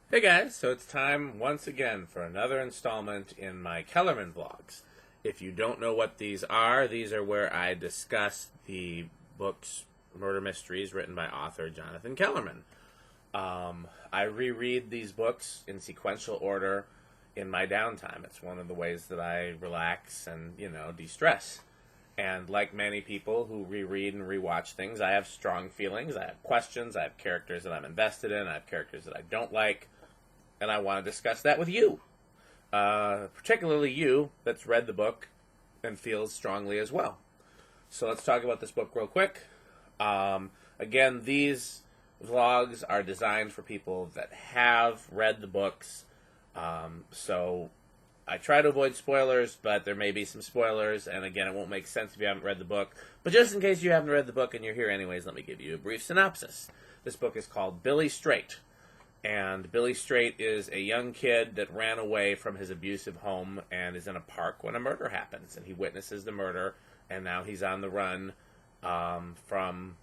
Hey guys, so it's time once again for another installment in my Kellerman vlogs. If you don't know what these are where I discuss the books, murder mysteries written by author Jonathan Kellerman. I reread these books in sequential order in my downtime. It's one of the ways that I relax and, de-stress. And like many people who reread and rewatch things, I have strong feelings, I have questions, I have characters that I'm invested in, I have characters that I don't like, and I want to discuss that with you. Particularly you that's read the book and feels strongly as well. So let's talk about this book real quick. Again, these vlogs are designed for people that have read the books. So I try to avoid spoilers, but there may be some spoilers, and again, it won't make sense if you haven't read the book. But just in case you haven't read the book and you're here anyways, let me give you a brief synopsis. This book is called Billy Straight. And Billy Straight is a young kid that ran away from his abusive home and is in a park when a murder happens. And he witnesses the murder, and now he's on the run from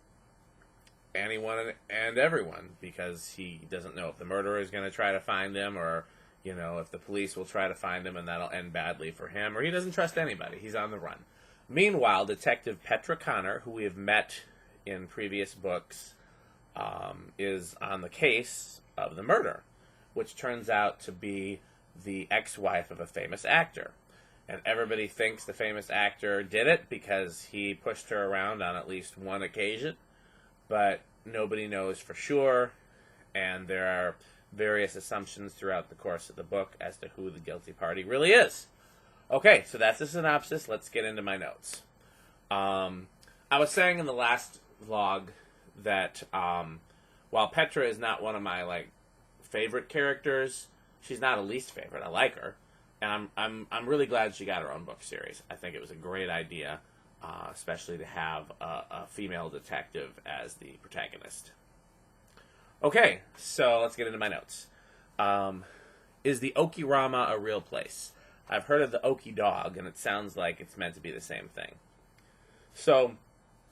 anyone and everyone because he doesn't know if the murderer is going to try to find him or, if the police will try to find him and that'll end badly for him, or he doesn't trust anybody. He's on the run. Meanwhile, Detective Petra Conner, who we have met in previous books, is on the case of the murder, which turns out to be the ex-wife of a famous actor. And everybody thinks the famous actor did it because he pushed her around on at least one occasion, but nobody knows for sure, and there are various assumptions throughout the course of the book as to who the guilty party really is. Okay, so that's the synopsis. Let's get into my notes. I was saying in the last vlog that while Petra is not one of my favorite characters, she's not a least favorite. I like her, and I'm really glad she got her own book series. I think it was a great idea, especially to have a female detective as the protagonist. Okay, so let's get into my notes. Is the Oki-Rama a real place? I've heard of the Oki Dog, and it sounds like it's meant to be the same thing. So,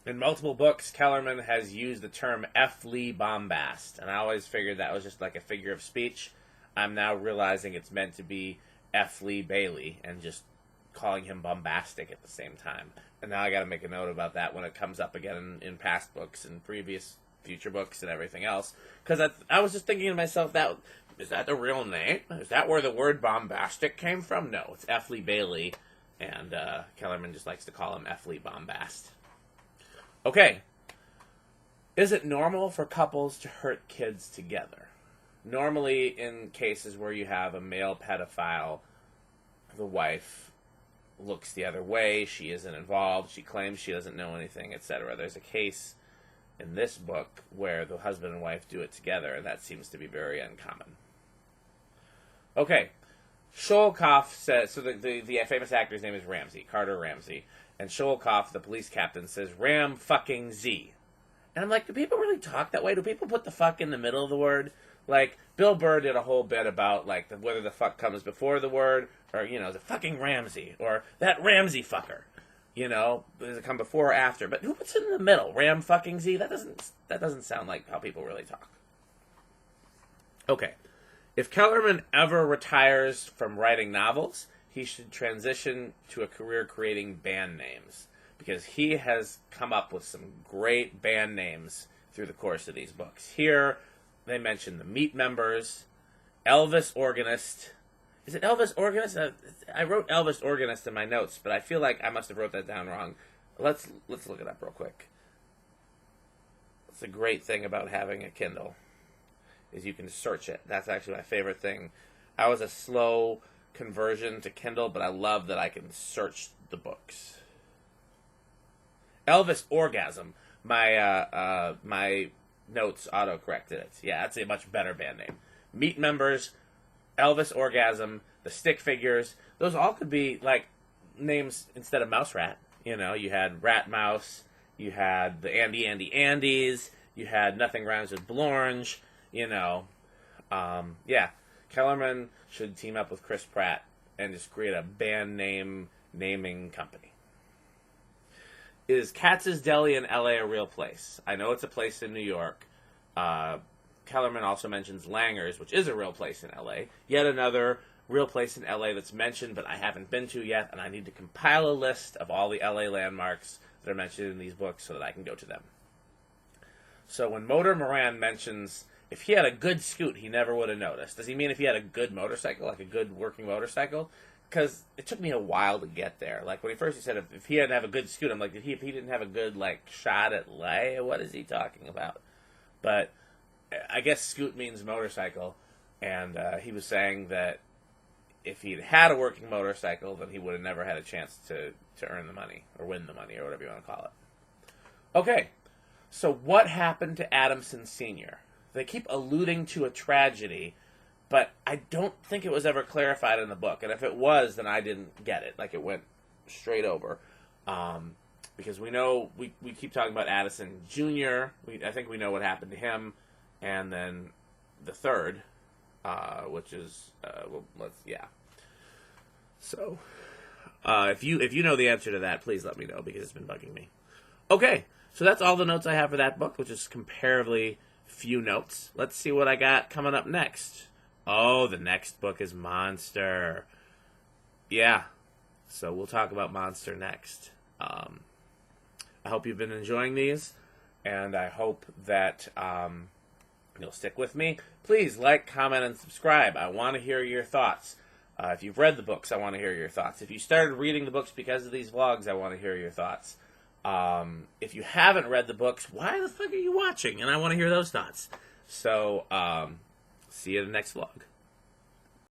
in multiple books, Kellerman has used the term F. Lee Bombast, and I always figured that was just like a figure of speech. I'm now realizing it's meant to be F. Lee Bailey, and just calling him bombastic at the same time. And now I gotta make a note about that when it comes up again in past books and future books and everything else. Because I was just thinking to myself, is that the real name? Is that where the word bombastic came from? No, it's F. Lee Bailey, and Kellerman just likes to call him F. Lee Bombast. Okay. Is it normal for couples to hurt kids together? Normally, in cases where you have a male pedophile, the wife looks the other way, she isn't involved, she claims she doesn't know anything, etc. There's a case in this book where the husband and wife do it together, and that seems to be very uncommon. Okay. Schoelkopf says, so the famous actor's name is Ramsey, Carter Ramsey, and Schoelkopf, the police captain, says Ram-fucking-sey. And I'm like, do people really talk that way? Do people put the fuck in the middle of the word? Like, Bill Burr did a whole bit about, whether the fuck comes before the word, or, the fucking Ramsey, or that Ramsey fucker. Does it come before or after? But who puts it in the middle? Ram-fucking-sey? That doesn't sound like how people really talk. Okay. If Kellerman ever retires from writing novels, he should transition to a career creating band names, because he has come up with some great band names through the course of these books. Here, they mention the Meat Members, Elvis Organist. Is it Elvis Organist? I wrote Elvis Organist in my notes, but I feel like I must have wrote that down wrong. Let's look it up real quick. It's a great thing about having a Kindle, is you can search it. That's actually my favorite thing. I was a slow conversion to Kindle, but I love that I can search the books. Elvis Orgasm. My notes auto-corrected it. Yeah, that's a much better band name. Meat Members, Elvis Orgasm, the Stick Figures. Those all could be, names instead of Mouse Rat. You had Rat Mouse, you had the Andy Andys, you had Nothing Rhymes with Blornge, yeah. Kellerman should team up with Chris Pratt and just create a band name naming company. Is Katz Deli in LA a real place? I know it's a place in New York. Kellerman also mentions Langer's, which is a real place in L.A. Yet another real place in L.A. that's mentioned, but I haven't been to yet, and I need to compile a list of all the L.A. landmarks that are mentioned in these books so that I can go to them. So when Motor Moran mentions if he had a good scoot, he never would have noticed. Does he mean if he had a good motorcycle, like a good working motorcycle? Because it took me a while to get there. Like, when he said if he didn't have a good scoot, I'm like, if he didn't have a good, like, shot at lay, what is he talking about? But I guess scoot means motorcycle, and he was saying that if he'd had a working motorcycle, then he would have never had a chance to earn the money, or win the money, or whatever you want to call it. Okay, so what happened to Adamson Sr.? They keep alluding to a tragedy, but I don't think it was ever clarified in the book. And if it was, then I didn't get it. Like, it went straight over. Because we know, we keep talking about Addison Jr. I think we know what happened to him. And then the third, which is, So, if you know the answer to that, please let me know, because it's been bugging me. Okay, so that's all the notes I have for that book, which is comparatively few notes. Let's see what I got coming up next. Oh, the next book is Monster. Yeah, so we'll talk about Monster next. I hope you've been enjoying these, and I hope that you'll stick with me. Please like, comment, and subscribe. I want to hear your thoughts. If you've read the books, I want to hear your thoughts. If you started reading the books because of these vlogs, I want to hear your thoughts. If you haven't read the books, why the fuck are you watching? And I want to hear those thoughts. So, see you in the next vlog.